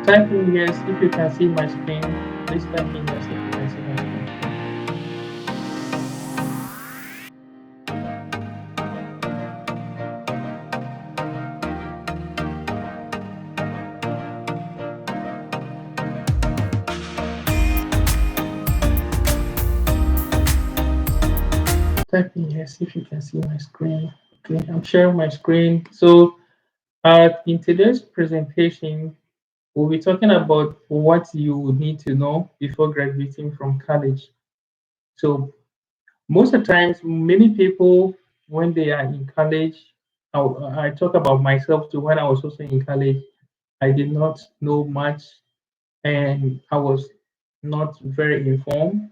Type in yes if you can see my screen. Please type in yes if you can see my screen. Type in yes if you can see my screen. Okay, I'm sharing my screen. So, in today's presentation, we'll be talking about what you would need to know before graduating from college. So, most of the times, many people, when they are in college, I talk about myself too. When I was also in college, I did not know much and I was not very informed,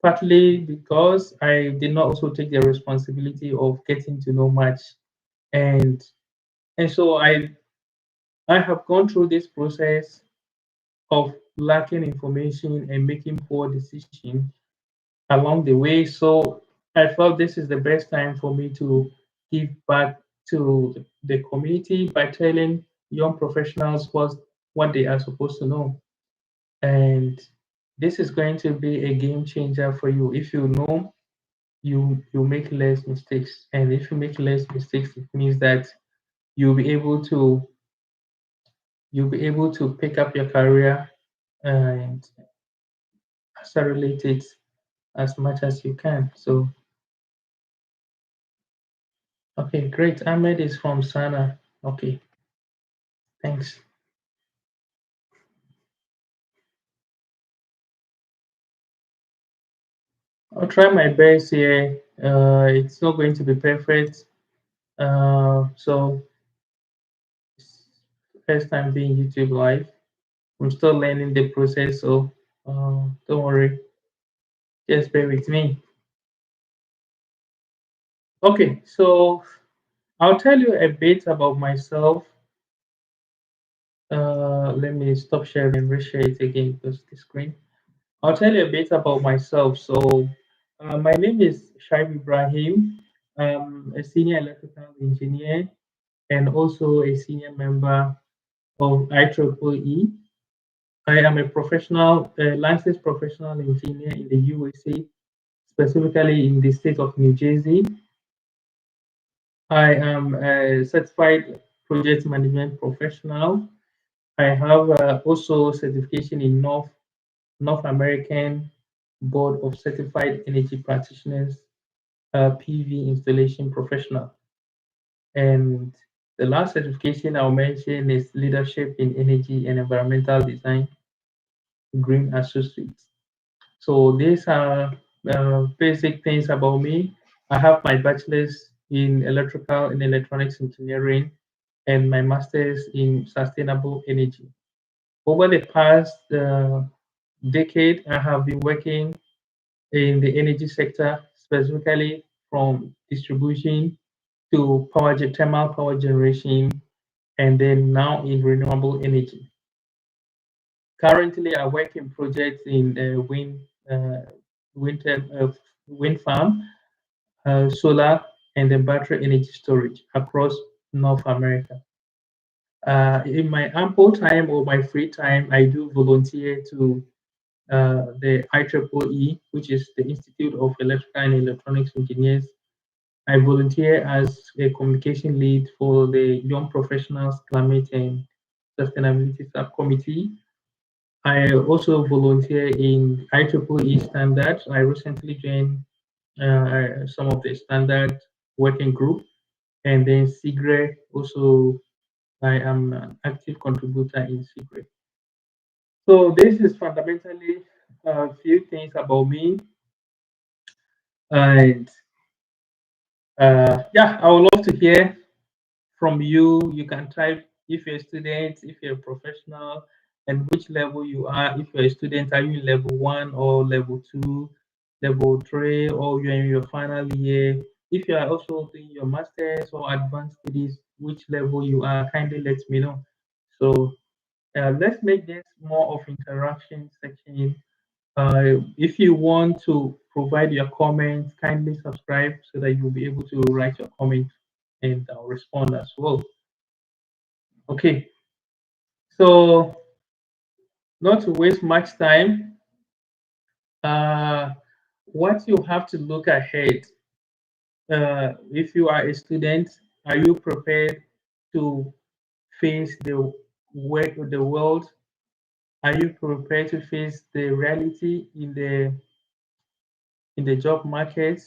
partly because I did not also take the responsibility of getting to know much. And so I have gone through this process of lacking information and making poor decisions along the way. So I felt this is the best time for me to give back to the community by telling young professionals what they are supposed to know. And this is going to be a game changer for you. If you know, you make less mistakes. And if you make less mistakes, it means that you'll be able to pick up your career and accelerate it as much as you can. So okay, great. Ahmed is from Sana. Okay, thanks. I'll try my best here. It's not going to be perfect. So first time doing YouTube live. I'm still learning the process, so don't worry. Just bear with me. Okay, so I'll tell you a bit about myself. Let me stop sharing and reshare it again because the screen. I'll tell you a bit about myself. So, my name is Shaib Ibrahim. I'm a senior electrical engineer and also a senior member of IEEE. I am a licensed professional engineer in the USA, specifically in the state of New Jersey. I am a certified project management professional. I have also certification in North American Board of Certified Energy Practitioners, PV installation professional. And the last certification I'll mention is Leadership in Energy and Environmental Design, Green Associates. So these are basic things about me. I have my bachelor's in electrical and electronics engineering and my master's in sustainable energy. Over the past decade, I have been working in the energy sector, specifically from distribution to thermal power generation, and then now in renewable energy. Currently, I work in projects in wind, wind farm, solar, and then battery energy storage across North America. In my ample time or my free time, I do volunteer to the IEEE, which is the Institute of Electrical and Electronics Engineers. I volunteer as a communication lead for the Young Professionals Climate and Sustainability Subcommittee. I also volunteer in IEEE standards. I recently joined some of the standard working group, and then SIGRE also. I am an active contributor in SIGRE. So this is fundamentally a few things about me, and yeah, I would love to hear from you. You can type if you're a student, if you're a professional, and which level you are. If you're a student, are you in level one or level two, level three, or you're in your final year? If you are also doing your master's or advanced studies, which level you are, kindly let me know. So let's make this more of interaction section. If you want to provide your comments, kindly subscribe so that you'll be able to write your comment and I'll respond as well. Okay, so Not to waste much time, uh, what you have to look ahead. If you are a student, are you prepared to face the world? Are you prepared to face the reality in the job market?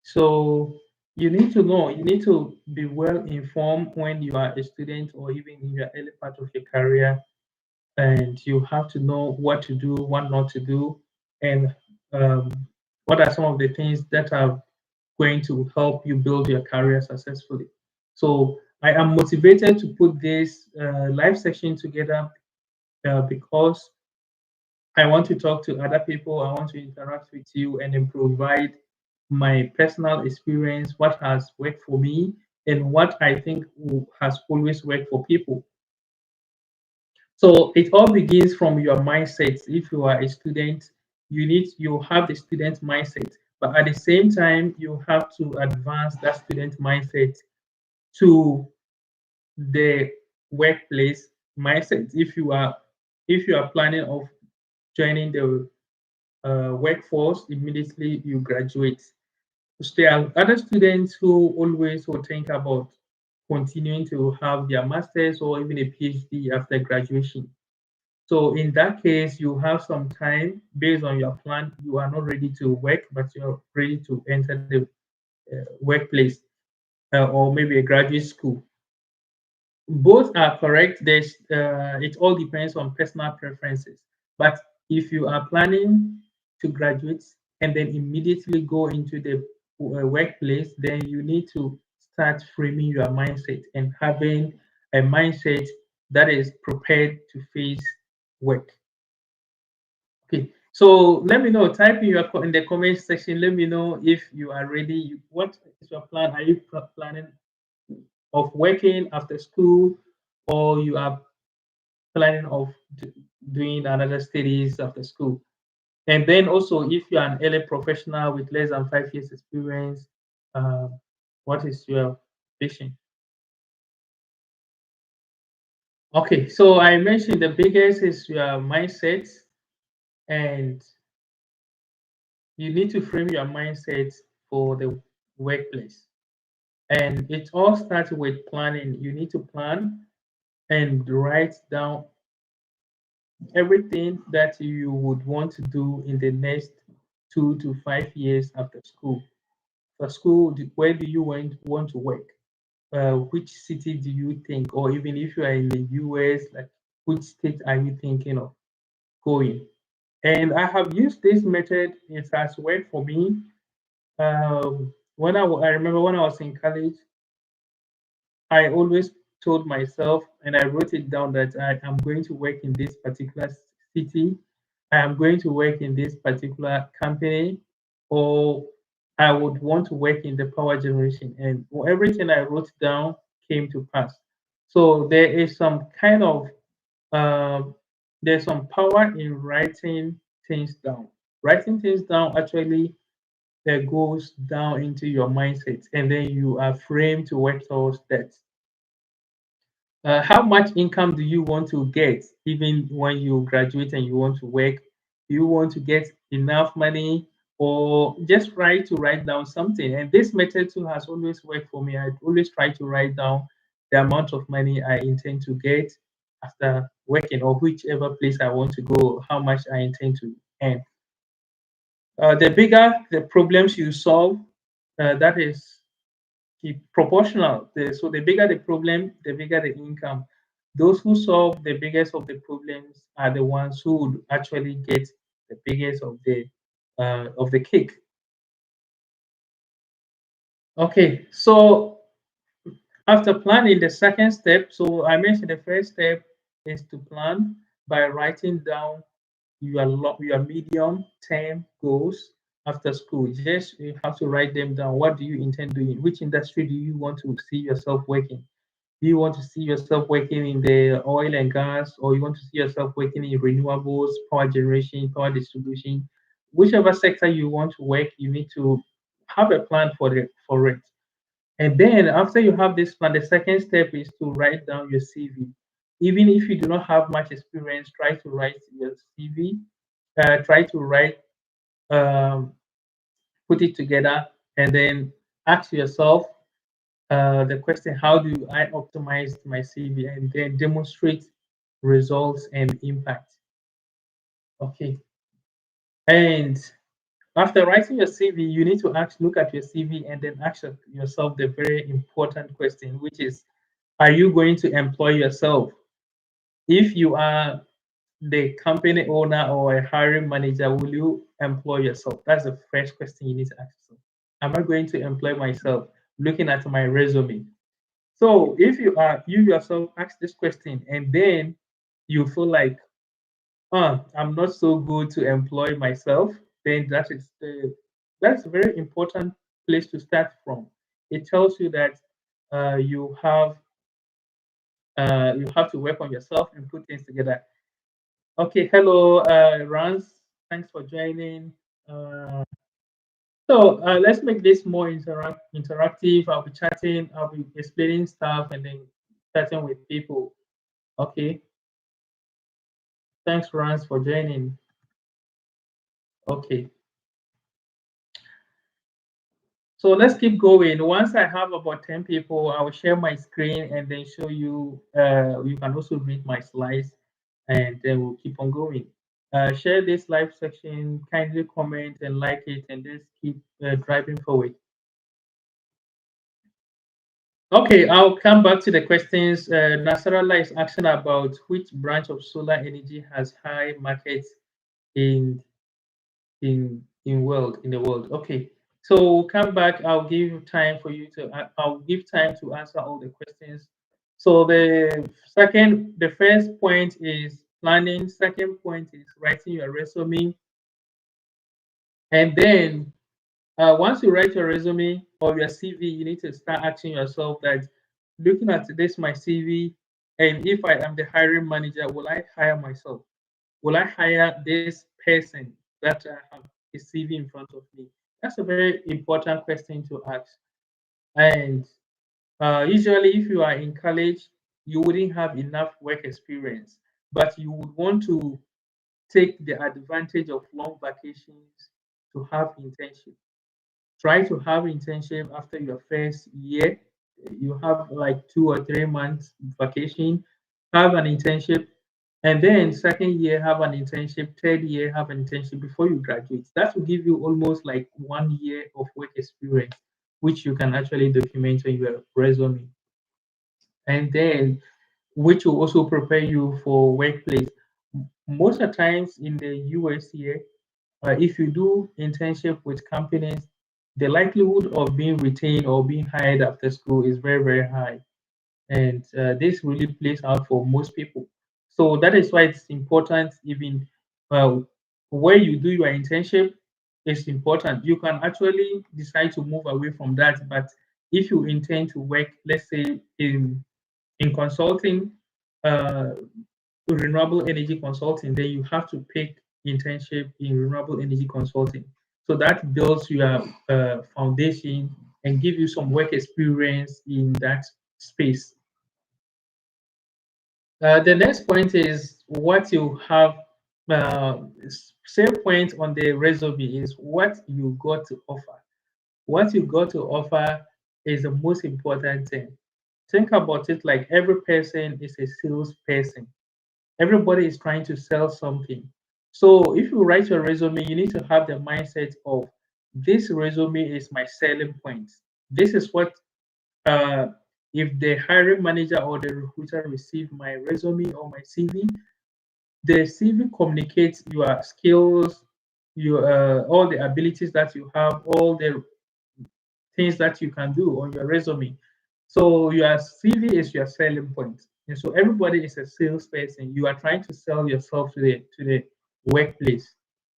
So you need to know, you need to be well informed when you are a student or even in your early part of your career, and you have to know what to do, what not to do, and um, what are some of the things that are going to help you build your career successfully. So I am motivated to put this live session together because I want to talk to other people. I want to interact with you and then provide my personal experience, what has worked for me, and what I think has always worked for people. So it all begins from your mindset. If you are a student, you have the student mindset, but at the same time, you have to advance that student mindset to the workplace mindset. If you are planning of joining the workforce immediately you graduate. There are other students who always will think about continuing to have their masters or even a PhD after graduation. So in that case, you have some time based on your plan. You are not ready to work, but you're ready to enter the workplace or maybe a graduate school. Both are correct. It all depends on personal preferences. But if you are planning to graduate and then immediately go into the workplace, then you need to start framing your mindset and having a mindset that is prepared to face work. Okay, so let me know. Type in in the comment section. Let me know if you are ready. What is your plan? Are you planning of working after school, or you are planning of doing another studies after school? And then also, if you are an early professional with less than 5 years experience, uh, what is your vision? Okay, so I mentioned the biggest is your mindset, and you need to frame your mindset for the workplace. And it all starts with planning. You need to plan and write down everything that you would want to do in the next 2 to 5 years after school. For school, where do you want to work? Which city do you think, or even if you are in the US, like which state are you thinking of going? And I have used this method. It has worked for me. I remember when I was in college, I always told myself, and I wrote it down, that I am going to work in this particular city. I am going to work in this particular company, or I would want to work in the power generation. And everything I wrote down came to pass. So there is some kind of um, there's some power in writing things down. Writing things down actually that goes down into your mindset, and then you are framed to work towards that. How much income do you want to get even when you graduate and you want to work? Do you want to get enough money, or just try to write down something? And this method too has always worked for me. I always try to write down the amount of money I intend to get after working, or whichever place I want to go, how much I intend to earn. The bigger the problems you solve, that is proportional. So the bigger the problem, the bigger the income. Those who solve the biggest of the problems are the ones who would actually get the biggest of the cake. Okay, so after planning, the second step. So I mentioned the first step is to plan by writing down your medium term goals after school. Just you have to write them down. What do you intend doing? Which industry do you want to see yourself working? Do you want to see yourself working in the oil and gas, or you want to see yourself working in renewables, power generation, power distribution? Whichever sector you want to work, you need to have a plan for it. And then after you have this plan, the second step is to write down your CV. Even if you do not have much experience, try to write your CV. Try to write, um, put it together, and then ask yourself the question: how do I optimize my CV, and then demonstrate results and impact. Okay, and after writing your CV, you need to look at your CV and then ask yourself the very important question, which is, are you going to employ yourself? If you are the company owner or a hiring manager, will you employ yourself? That's the first question you need to ask yourself. Am I going to employ myself? Looking at my resume. So if you yourself ask this question and then you feel like, I'm not so good to employ myself, then that's a very important place to start from. It tells you that you have to work on yourself and put things together. Okay, hello, Rans. Thanks for joining. Uh, let's make this more interactive. I'll be chatting, I'll be explaining stuff, and then chatting with people. Okay, thanks, Rans, for joining. Okay, so let's keep going. Once I have about 10 people, I will share my screen and then show you. You can also read my slides, and then we'll keep on going. Share this live section, kindly comment and like it, and just keep driving forward. Okay, I'll come back to the questions. Nasarallah is asking about which branch of solar energy has high markets in in the world. Okay, so we'll come back. I'll give time for you to. I'll give time to answer all the questions. So the first point is planning. Second point is writing your resume, and then once you write your resume or your CV, you need to start asking yourself that, looking at this my CV, and if I am the hiring manager, will I hire myself? Will I hire this person that have a CV in front of me? That's a very important question to ask. And usually, if you are in college, you wouldn't have enough work experience, but you would want to take the advantage of long vacations to have internship. Try to have internship after your first year. You have like 2 or 3 months vacation, have an internship, and then second year have an internship, third year have an internship before you graduate. That will give you almost like 1 year of work experience, which you can actually document on your resume, and then which will also prepare you for workplace. Most of the times in the US here, if you do internship with companies, the likelihood of being retained or being hired after school is very, very high. And this really plays out for most people. So that is why it's important, even uh, where you do your internship, it's important. You can actually decide to move away from that. But if you intend to work, let's say in consulting, uh, renewable energy consulting, then you have to pick internship in renewable energy consulting. So that builds your foundation and give you some work experience in that space. The next point is what you have. Same point on the resume is what you got to offer. What you got to offer is the most important thing. Think about it like every person is a salesperson. Everybody is trying to sell something. So if you write your resume, you need to have the mindset of, this resume is my selling point. This is what, uh, if the hiring manager or the recruiter receive my resume or my CV, the CV communicates your skills, your all the abilities that you have, all the things that you can do on your resume. So your CV is your selling point, and so everybody is a salesperson. You are trying to sell yourself to the workplace,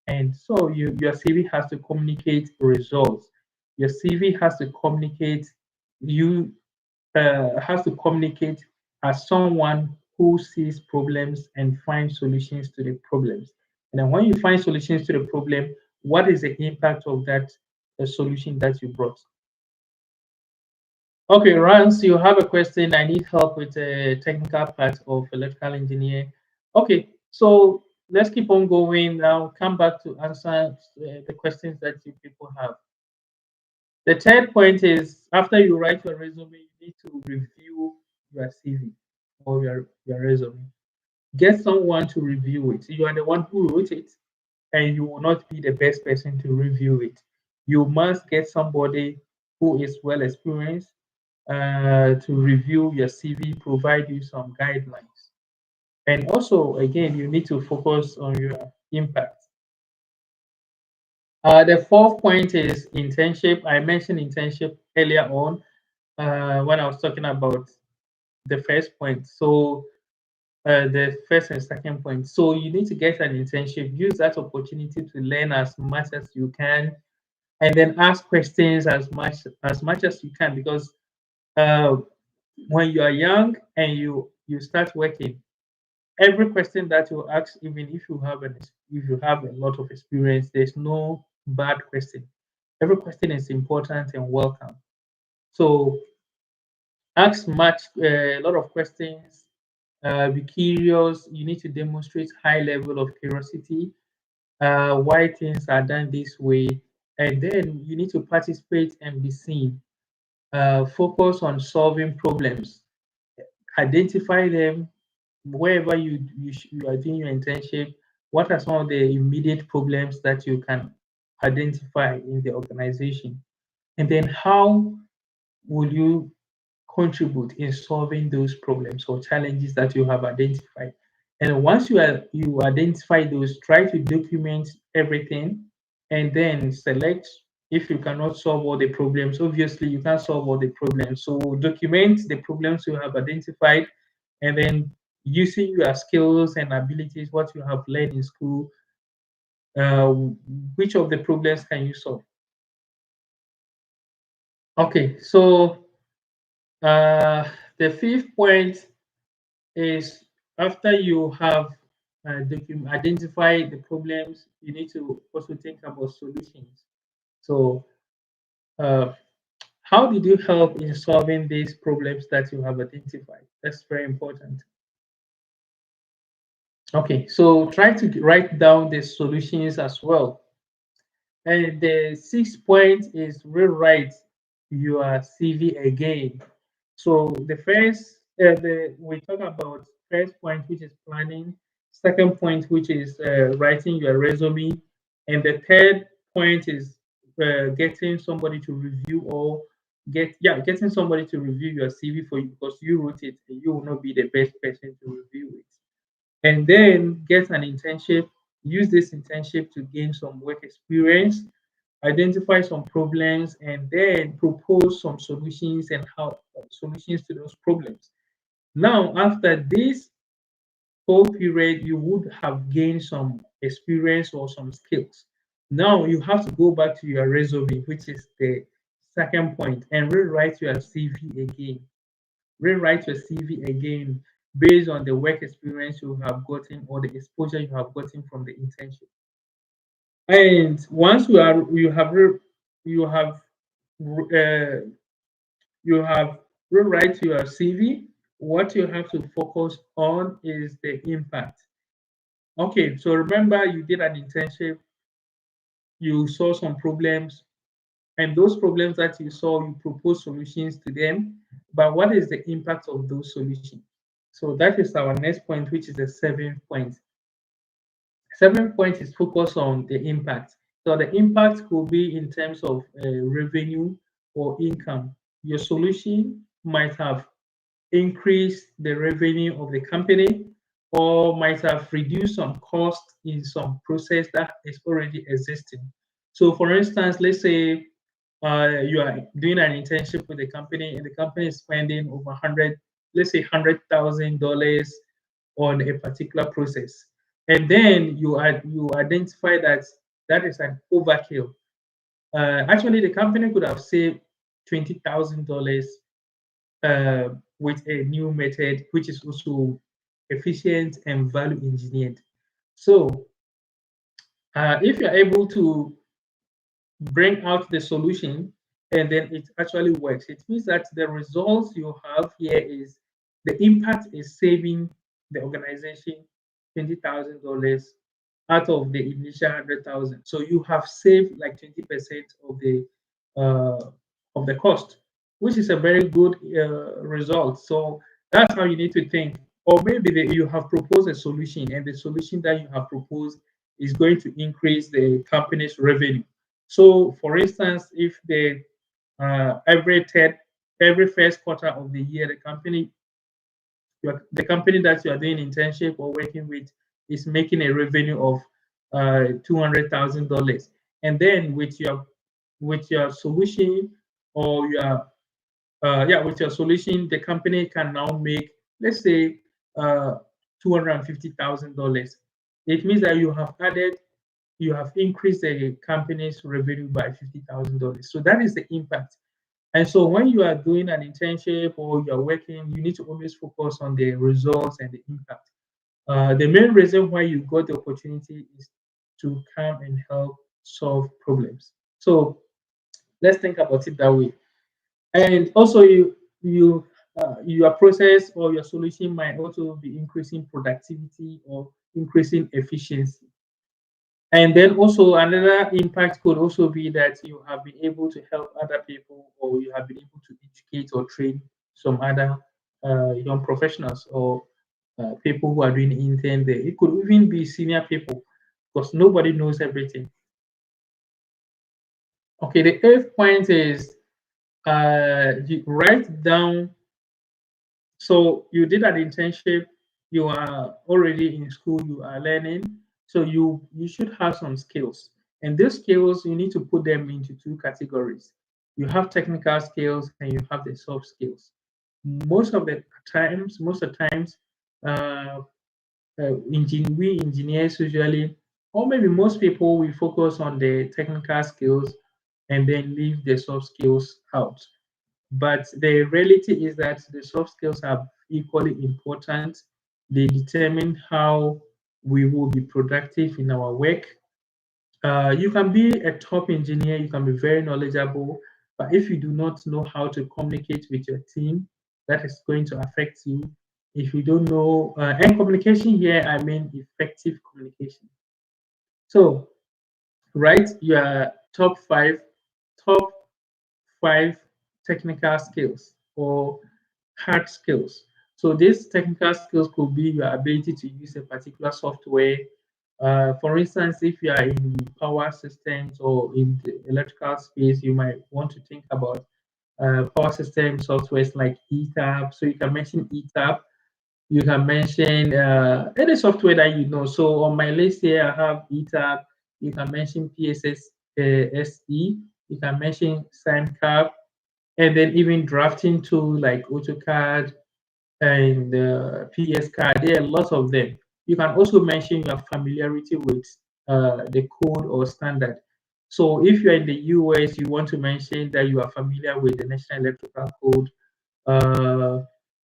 and so your CV has to communicate results. Your CV has to communicate you has to communicate as someone who sees problems and finds solutions to the problems. And then when you find solutions to the problem, what is the impact of that solution that you brought? Okay, Rance, you have a question. I need help with the technical part of electrical engineer. Okay, so let's keep on going now. Come back to answer the questions that you people have. The third point is after you write your resume, you need to review your CV or your resume. Get someone to review it. You are the one who wrote it, and you will not be the best person to review it. You must get somebody who is well experienced to review your CV, provide you some guidelines. And also, again, you need to focus on your impact. The fourth point is internship. I mentioned internship earlier on when I was talking about the first point. So, the first and second point. So, you need to get an internship. Use that opportunity to learn as much as you can, and then ask questions as much as you can because uh, when you are young and you start working, every question that you ask, even if you have a lot of experience, there's no bad question. Every question is important and welcome. So ask much a lot of questions. Be curious. You need to demonstrate high level of curiosity. Why things are done this way, and then you need to participate and be seen. Focus on solving problems. Identify them wherever you are doing your internship. What are some of the immediate problems that you can identify in the organization, and then how will you contribute in solving those problems or challenges that you have identified. And once you identify those, try to document everything and then select. If you cannot solve all the problems, obviously you can't solve all the problems. So document the problems you have identified, and then using your skills and abilities, what you have learned in school, uh, which of the problems can you solve? Okay, so uh, the fifth point is after you have identified the problems, you need to also think about solutions. So, uh, how did you help in solving these problems that you have identified? That's very important. Okay, so try to write down the solutions as well. And the sixth point is rewrite your CV again. So we talk about first point, which is planning. Second point, which is writing your resume, and the third point is getting somebody to review or getting somebody to review your CV for you because you wrote it. And you will not be the best person to review it. And then get an internship. Use this internship to gain some work experience, identify some problems, and then propose some solutions and how solutions to those problems. Now, after this whole period, you would have gained some experience or some skills. Now you have to go back to your resume, which is the second point, and rewrite your CV again. Rewrite your CV again based on the work experience you have gotten or the exposure you have gotten from the internship. And once you have uh, you have rewrite your CV, what you have to focus on is the impact. Okay, so remember you did an internship, you saw some problems, and those problems that you saw, you propose solutions to them. But what is the impact of those solutions? So that is our next point, which is the seventh point. Seventh point is focus on the impact. So the impact could be in terms of revenue or income. Your solution might have increased the revenue of the company or might have reduced some cost in some process that is already existing. So, for instance, let's say you are doing an internship with a company and the company is spending over 100, let's say $100,000 on a particular process, and then you identify that that is an overkill. Actually, the company could have saved $20,000 uh, with a new method, which is also efficient and value engineered. So, if you're able to bring out the solution and then it actually works. It means that the results you have here is the impact is saving the organization $20,000 out of the initial 100,000. So you have saved like 20% uh, of the cost, which is a very good result. So that's how you need to think. Or maybe you have proposed a solution, and the solution that you have proposed is going to increase the company's revenue. So, for instance, if the every third, every first quarter of the year, the company that you are doing internship or working with is making a revenue of $200,000, and then with your solution or your with your solution, the company can now make, let's say, $250,000. It means that you have increased the company's revenue by $50,000. So that is the impact. And so when you are doing an internship or you are working, you need to always focus on the results and the impact. The main reason why you got the opportunity is to come and help solve problems. So let's think about it that way. And also, your process or your solution might also be increasing productivity or increasing efficiency. And then also another impact could also be that you have been able to help other people, or you have been able to educate or train some other young professionals or people who are doing intern there. It could even be senior people because nobody knows everything. Okay, the eighth point is you write down. So you did an internship, you are already in school, you are learning. So you should have some skills. And these skills you need to put them into two categories. You have technical skills and you have the soft skills. Most of the times, uh, we engineers usually, or maybe most people, we focus on the technical skills and then leave the soft skills out. But the reality is that the soft skills are equally important. They determine how we will be productive in our work. You can be a top engineer, you can be very knowledgeable, but if you do not know how to communicate with your team, that is going to affect you. If you don't know, and communication here, I mean effective communication. So, write your top five technical skills or hard skills. So these technical skills could be your ability to use a particular software. For instance, if you are in power systems or in the electrical space, you might want to think about power system softwares like ETAP. So you can mention ETAP. You can mention any software that you know. So on my list here, I have ETAP. You can mention PSS SE. You can mention SignCap, and then even drafting tool like AutoCAD and PS Card. There are lots of them. You can also mention your familiarity with the code or standard. So if you're in the US, you want to mention that you are familiar with the National Electrical Code, uh,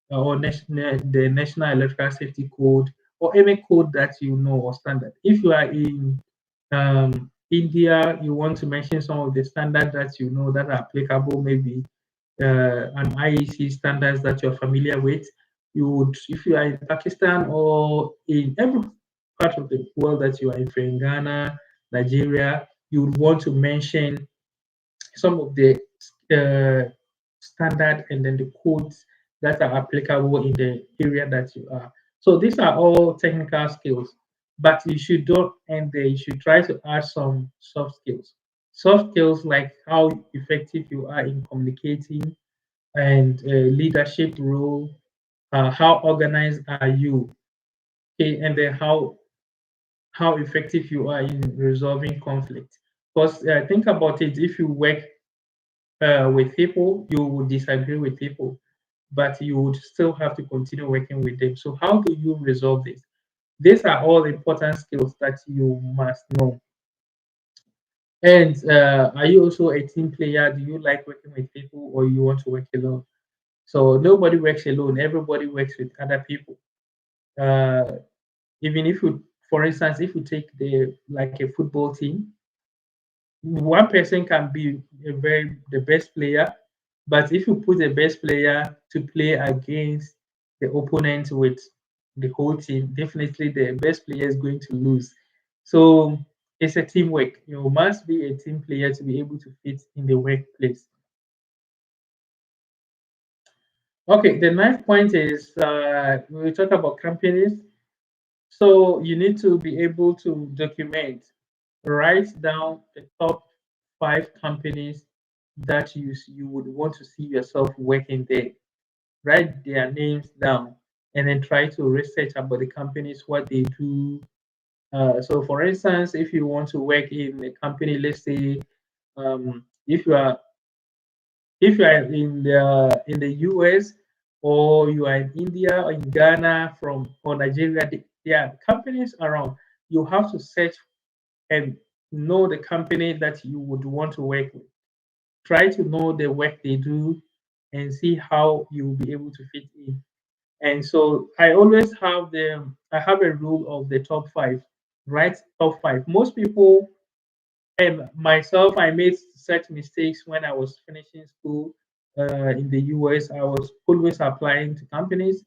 or the National Electrical Safety Code, or any code that you know or standard. If you are in India, you want to mention some of the standards that you know that are applicable, maybe and IEC standards that you're familiar with. You would, if you are in Pakistan or in every part of the world that you are in, for in Ghana, Nigeria, you would want to mention some of the uh, standard and then the codes that are applicable in the area that you are. So these are all technical skills, but you should don't end there. You should try to add some soft skills. Soft skills like how effective you are in communicating and leadership role. How organized are you? Okay, and then how effective you are in resolving conflict. Because think about it, if you work with people, you would disagree with people, but you would still have to continue working with them. So, how do you resolve this? These are all important skills that you must know. And are you also a team player? Do you like working with people or you want to work alone? So, nobody works alone, everybody works with other people. Uh, Even if you, for instance, if you take the like a football team, one person can be the best player, but if you put the best player to play against the opponent with the whole team, definitely the best player is going to lose. So it's a teamwork. You must be a team player to be able to fit in the workplace. Okay, the ninth point is we talk about companies. So you need to be able to document, write down the top five companies that you would want to see yourself working there. Write their names down and then try to research about the companies, what they do. So, for instance, if you want to work in a company, let's say if you are in the US or you are in India or in Ghana from or Nigeria, there are companies around. You have to search and know the company that you would want to work with. Try to know the work they do and see how you will be able to fit in. And so I have a rule of the top five, right? Top five. Most people and myself, I made such mistakes when I was finishing school in the US. I was always applying to companies,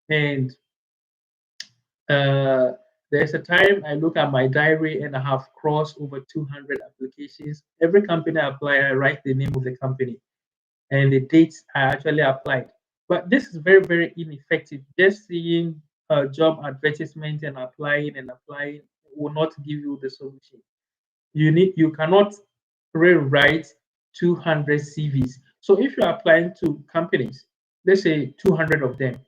and uh, there's a time I look at my diary and I have crossed over 200 applications. Every company I apply, I write the name of the company and the dates I actually applied. But this is very, very ineffective. Just seeing a job advertisement and applying will not give you the solution. You cannot rewrite 200 CVs. So if you're applying to companies, let's say 200 of them,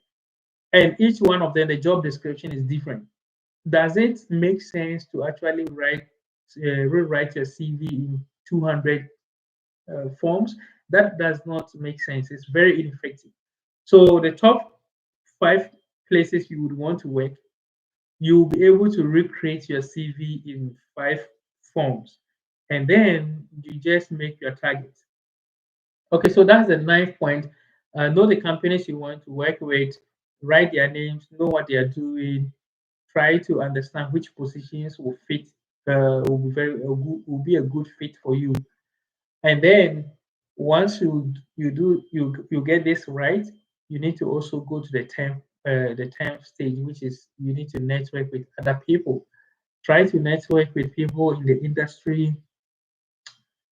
and each one of them, the job description is different. Does it make sense to actually rewrite your CV in 200 forms? That does not make sense. It's very ineffective. So the top five places you would want to work, you'll be able to recreate your CV in five forms, and then you just make your target. Okay, so that's the ninth point. Know the companies you want to work with, write their names, know what they are doing, try to understand which positions will fit, will be a good fit for you. And then once you get this right, you need to also go to the tenth stage, which is you need to network with other people. Try to network with people in the industry.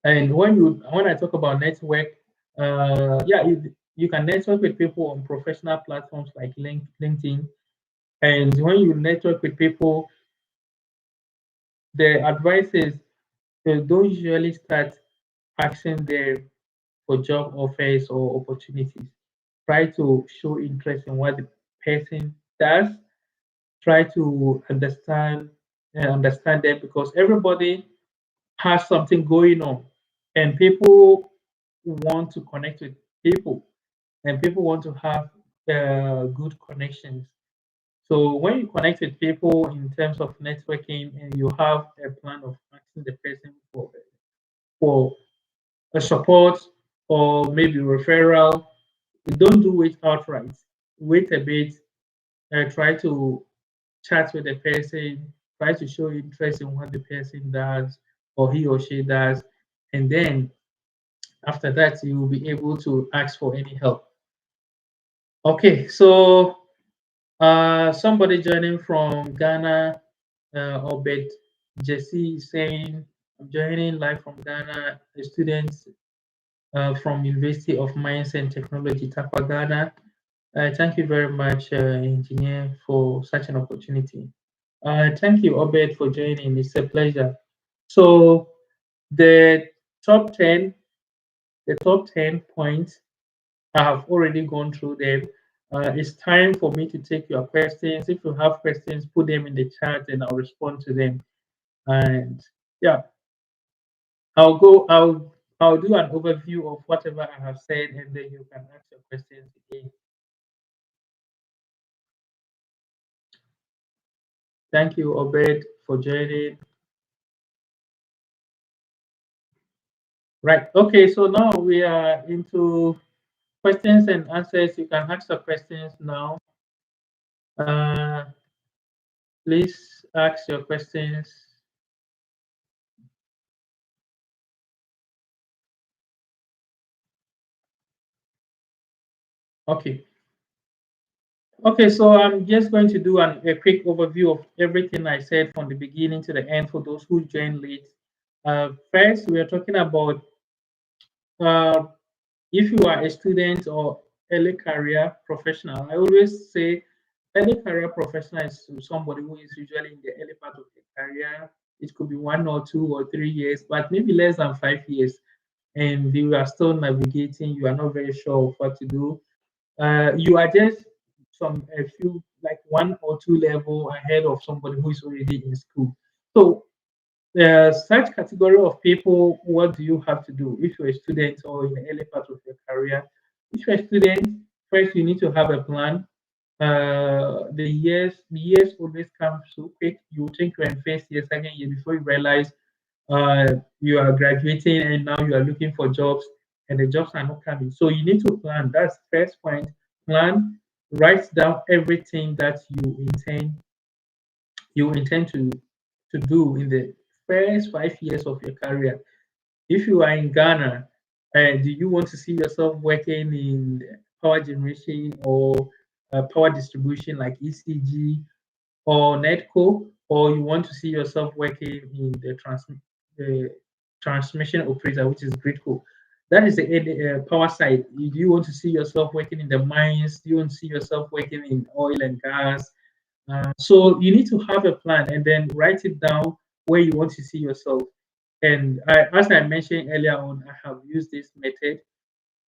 And when I talk about network, yeah, you can network with people on professional platforms like LinkedIn. And when you network with people, the advice is don't usually start asking them for job offers or opportunities. Try to show interest in what the person does. Try to understand them because everybody has something going on, and people want to connect with people, and people want to have good connections. So when you connect with people in terms of networking, and you have a plan of asking the person for a support or maybe referral, don't do it outright. Wait a bit, try to chat with the person, try to show interest in what the person does or he or she does, and then after that you will be able to ask for any help. Okay, so somebody joining from Ghana, Obed Jesse is saying, I'm joining live from Ghana, a student from University of Mines and Technology, Takwa, Ghana. Thank you very much, engineer, for such an opportunity. Thank you, Obed, for joining. It's a pleasure. So the top 10, the top 10 points, I have already gone through them. It's time for me to take your questions. If you have questions, put them in the chat and I'll respond to them. And yeah, I'll do an overview of whatever I have said, and then you can ask your questions again. Thank you, Obed, for joining. Right. Okay. So now we are into questions and answers. You can ask your questions now. Uh, please ask your questions. Okay. Okay, so I'm just going to do a quick overview of everything I said from the beginning to the end for those who joined late. First, we are talking about uh, if you are a student or early career professional. I always say early career professional is somebody who is usually in the early part of their career. It could be 1 or 2 or 3 years, but maybe less than 5 years. And you are still navigating, you are not very sure of what to do. You are just a few, like 1 or 2 level ahead of somebody who is already in school. So such category of people, what do you have to do if you're a student or in the early part of your career? If you're a student, first you need to have a plan. The years always come so quick. You think you're in first year, second year before you realize you are graduating and now you are looking for jobs and the jobs are not coming. So you need to plan. That's first point. Plan. Write down everything that you intend to do in the first 5 years of your career. If you are in Ghana, do you want to see yourself working in power generation or power distribution like ECG or Netco, or you want to see yourself working in the transmission operator, which is Gridco? That is the power side. Do you want to see yourself working in the mines? Do you want to see yourself working in oil and gas? So you need to have a plan and then write it down where you want to see yourself. And as I mentioned earlier on, I have used this method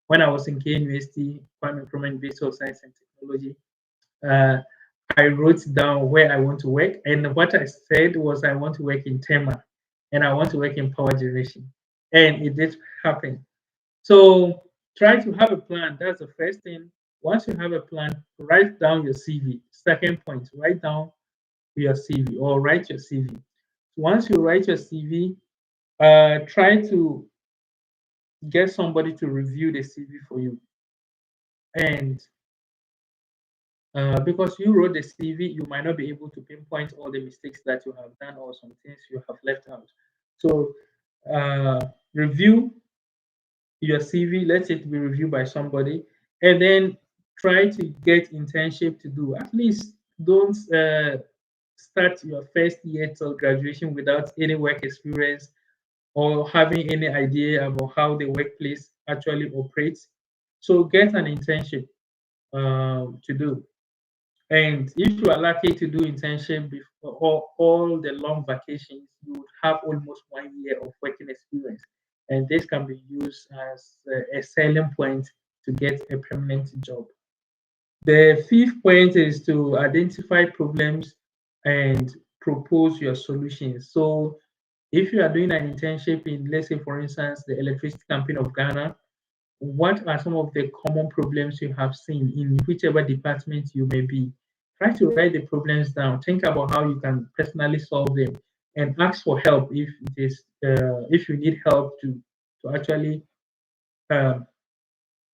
when I was in K University, Kwame Nkrumah University of Science and Technology. Uh, I wrote down where I want to work, and what I said was I want to work in Tema, and I want to work in power generation, and it did happen. So try to have a plan. That's the first thing. Once you have a plan, write down your CV. Second point, write down your CV or write your CV. Once you write your CV, try to get somebody to review the CV for you. And because you wrote the CV, you might not be able to pinpoint all the mistakes that you have done or some things you have left out. So uh, review your CV, let it be reviewed by somebody, and then try to get internship to do. At least don't start your first year till graduation without any work experience or having any idea about how the workplace actually operates. So get an internship to do. And if you are lucky to do internship before all the long vacations, you would have almost 1 year of working experience. And this can be used as a selling point to get a permanent job. The fifth point is to identify problems and propose your solutions. So if you are doing an internship in, let's say, for instance, the electricity company of Ghana, what are some of the common problems you have seen in whichever department you may be? Try to write the problems down. Think about how you can personally solve them, and ask for help if you need help to actually um,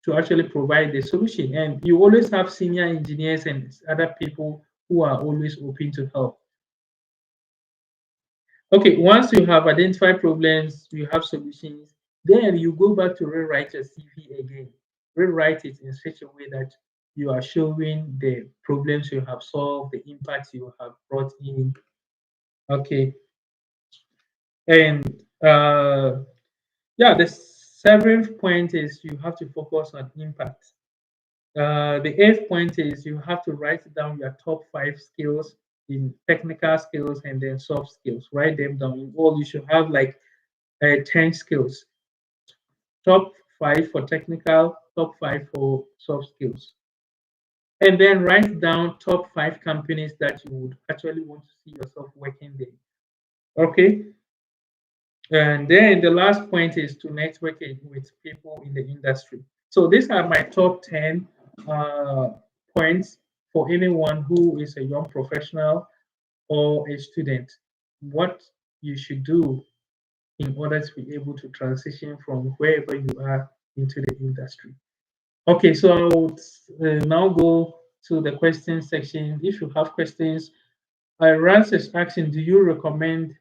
to actually provide the solution. And you always have senior engineers and other people who are always open to help. Okay, once you have identified problems, you have solutions, then you go back to rewrite your CV again. Rewrite it in such a way that you are showing the problems you have solved, the impact you have brought in. Okay, and yeah, the seventh point is you have to focus on impact. The eighth point is you have to write down your top 5 skills in technical skills and then soft skills. Write them down. In all, you should have like 10 skills. Top 5 for technical, top 5 for soft skills. And then write down top 5 companies that you would actually want to see yourself working there. Okay. And then the last point is to networking with people in the industry. So these are my top 10 uh, points for anyone who is a young professional or a student. What you should do in order to be able to transition from wherever you are into the industry. Okay, so I would now go to the question section. If you have questions, Rance is asking, do you recommend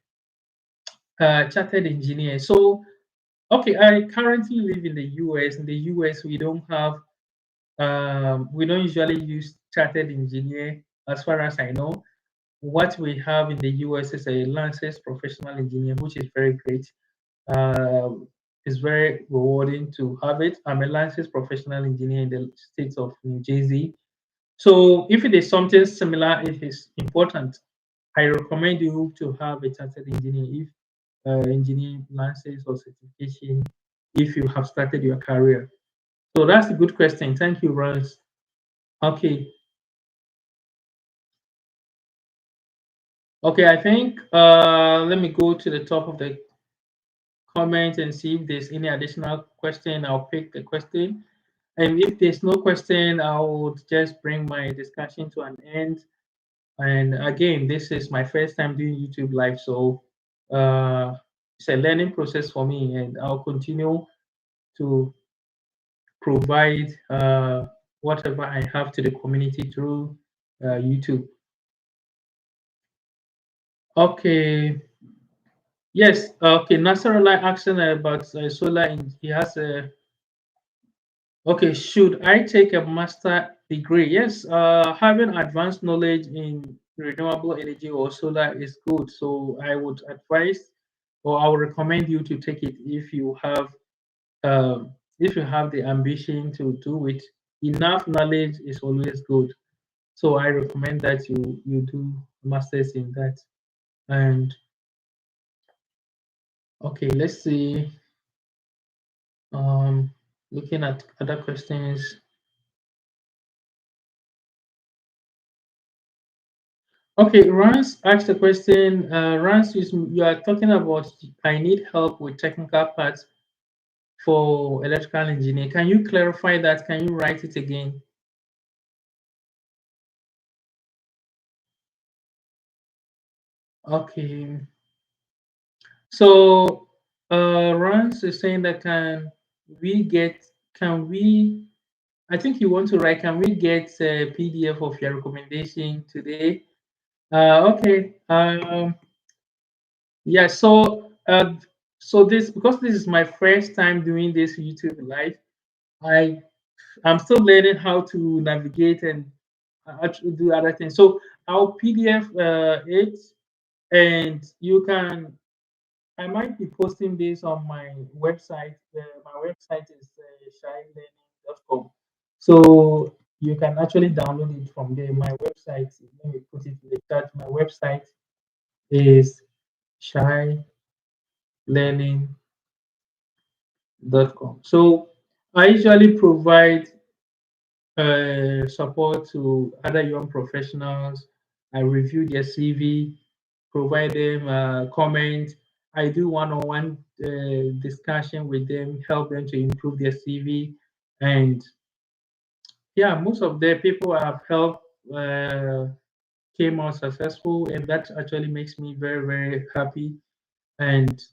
chartered engineer? So, okay, I currently live in the US. In the US, we don't have We don't usually use chartered engineer, as far as I know. What we have in the US is a licensed professional engineer, which is very great. It's very rewarding to have it. I'm a licensed professional engineer in the state of New Jersey. So if it is something similar, it is important. I recommend you to have a chartered engineer if engineering license or certification if you have started your career. So that's a good question. Thank you, Rose. Okay. Okay, I think let me go to the top of the comment and see if there's any additional question. I'll pick the question. And if there's no question, I would just bring my discussion to an end. And again, this is my first time doing YouTube live, so it's a learning process for me, and I'll continue to provide whatever I have to the community through YouTube. Okay. Yes. Okay. Nasarallah asking about solar. He has a. Okay. Should I take a master degree? Yes. Having advanced knowledge in renewable energy or solar is good. So I would advise, or I would recommend you to take it if you have the ambition to do it. Enough knowledge is always good. So I recommend that you do masters in that. And okay, let's see. Um, Looking at other questions. Okay, Rance asked a question. Rance, you are talking about I need help with technical parts for electrical engineer. Can you clarify that? Can you write it again? Okay. So Rance is saying that we get can we I think you want to write, can we get a PDF of your recommendation today? Okay. Yeah. So this because this is my first time doing this YouTube live, I I'm still learning how to navigate and actually do other things. So I'll PDF it, and you can. I might be posting this on my website. My website is shylearning.com. So you can actually download it from there. My website, let me put it in the chat. My website is shylearning.com. So I usually provide support to other young professionals. I review their CV, provide them comments. I do one-on-one discussion with them, help them to improve their CV, and yeah, most of the people I have helped came out successful, and that actually makes me very very happy. And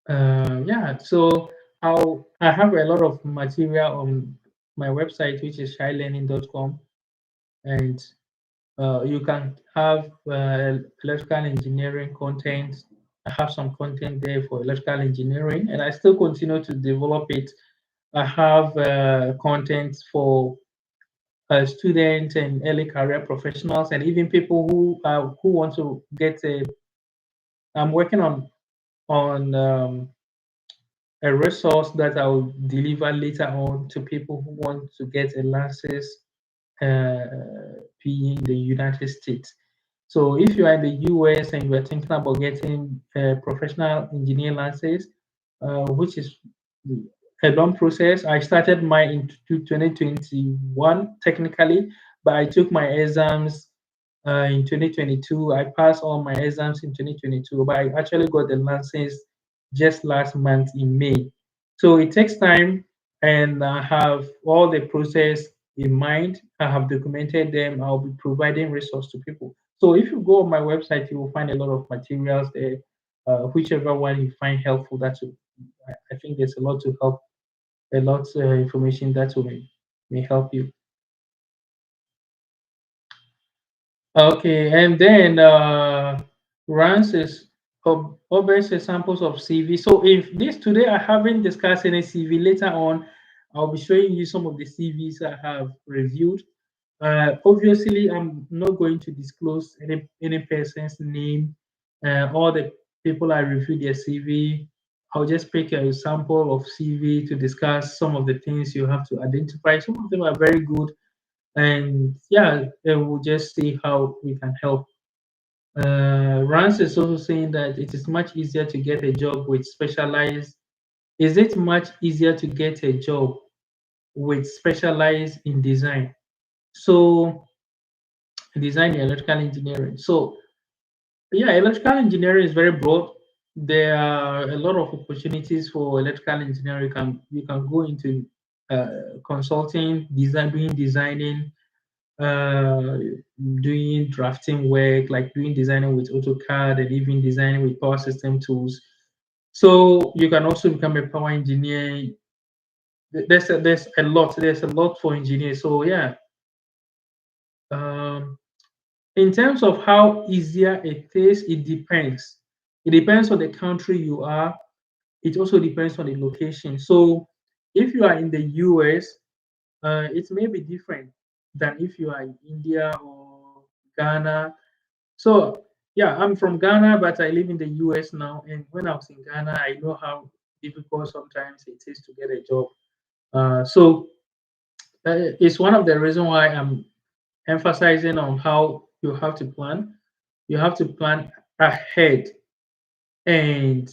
yeah, so I have a lot of material on my website, which is shylearning.com, and you can have electrical engineering content. I have some content there for electrical engineering, and I still continue to develop it. I have content for students and early career professionals, and even people who want to get a. I'm working on a resource that I will deliver later on to people who want to get a license PE in the United States. So if you are in the US and you are thinking about getting a professional engineer license, which is a long process, I started mine in 2021 technically, but I took my exams in 2022. I passed all my exams in 2022, but I actually got the license just last month in May. So it takes time, and I have all the process in mind. I have documented them. I'll be providing resource to people. So if you go on my website, you will find a lot of materials there. Whichever one you find helpful, I think there's a lot to help, a lot information that may help you. Okay, and then runs is obvious examples of CV. So if this today I haven't discussed any CV, later on I'll be showing you some of the CVs I have reviewed. Obviously, I'm not going to disclose any person's name. All the people I reviewed their CV. I'll just pick a sample of CV to discuss some of the things you have to identify. Some of them are very good, and yeah, then we'll just see how we can help. Rance is also saying that it is much easier to get a job with specialized. Is it much easier to get a job with specialized in design? So design and electrical engineering. So yeah, electrical engineering is very broad. There are a lot of opportunities for electrical engineering. You can go into consulting, designing, uh, doing drafting work, like doing designing with AutoCAD and even designing with power system tools. So you can also become a power engineer. There's a lot for engineers. So yeah, um, in terms of how easier it is, it depends. It depends on the country you are. It also depends on the location. So if you are in the US, it may be different than if you are in India or Ghana. So yeah, I'm from Ghana, but I live in the US now. And when I was in Ghana, I know how difficult sometimes it is to get a job. So it's one of the reasons why I'm emphasizing on how you have to plan. You have to plan ahead and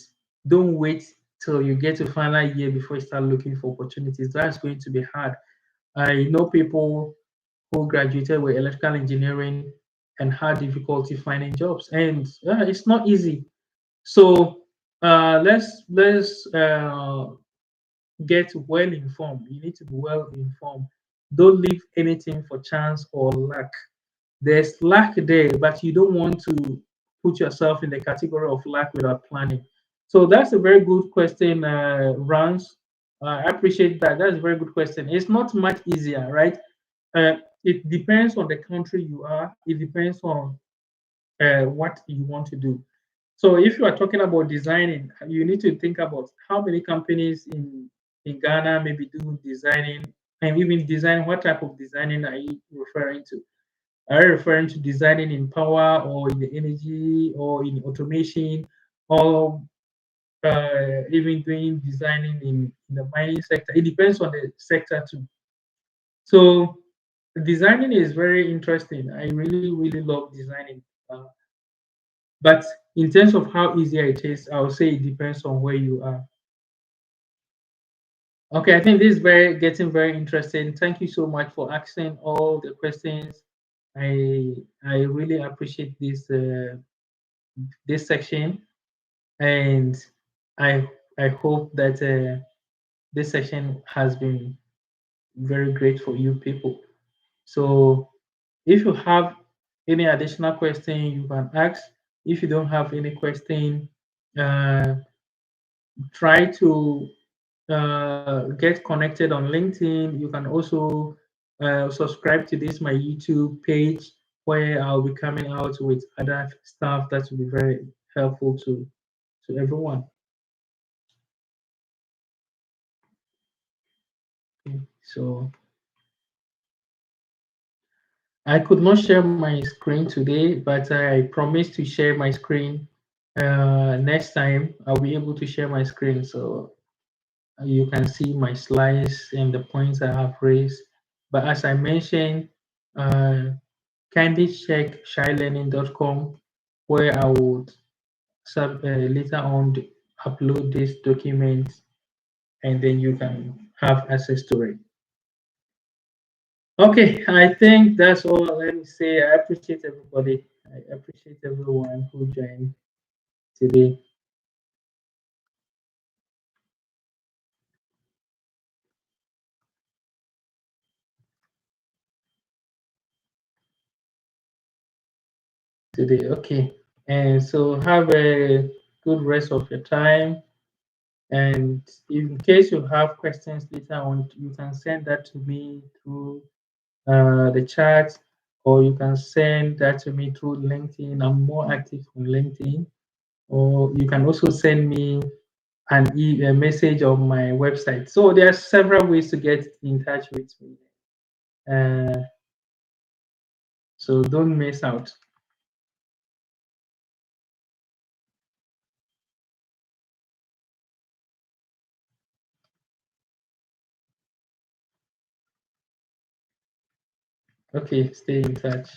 don't wait till you get to final year before you start looking for opportunities. That's going to be hard. I know people who graduated with electrical engineering and had difficulty finding jobs, and it's not easy. So let's get well informed. You need to be well informed. Don't leave anything for chance or luck. There's luck there, but you don't want to put yourself in the category of luck without planning. So that's a very good question, Rance. I appreciate that. That's a very good question. It's not much easier, right? Uh, it depends on the country you are. It depends on what you want to do. So if you are talking about designing, you need to think about how many companies in Ghana maybe do designing, and even design. What type of designing are you referring to? Are you referring to designing in power or in the energy or in automation or even doing designing in the mining sector? It depends on the sector too. So designing is very interesting. I really, really love designing. But in terms of how easier it is, I would say it depends on where you are. Okay, I think this is very getting very interesting. Thank you so much for asking all the questions. I really appreciate this section, and I hope that this session has been very great for you people. So if you have any additional question, you can ask. If you don't have any question, uh, try to get connected on LinkedIn. You can also subscribe to this my YouTube page where I'll be coming out with other stuff that will be very helpful to everyone. Okay, so I could not share my screen today, but I promise to share my screen next time. I'll be able to share my screen so you can see my slides and the points I have raised. But as I mentioned, uh, kindly check shylearning.com where I would later on upload this document and then you can have access to it. Okay, I think that's all. Let me say I appreciate everybody. I appreciate everyone who joined today. Okay, and so have a good rest of your time. And in case you have questions later on, you can send that to me through the chat, or you can send that to me through LinkedIn. I'm more active on LinkedIn, or you can also send me a message on my website. So there are several ways to get in touch with me. Uh, so don't miss out. Okay, stay in touch.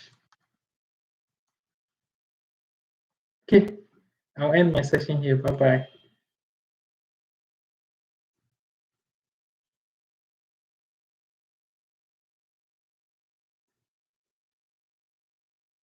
Okay, I'll end my session here. Bye bye.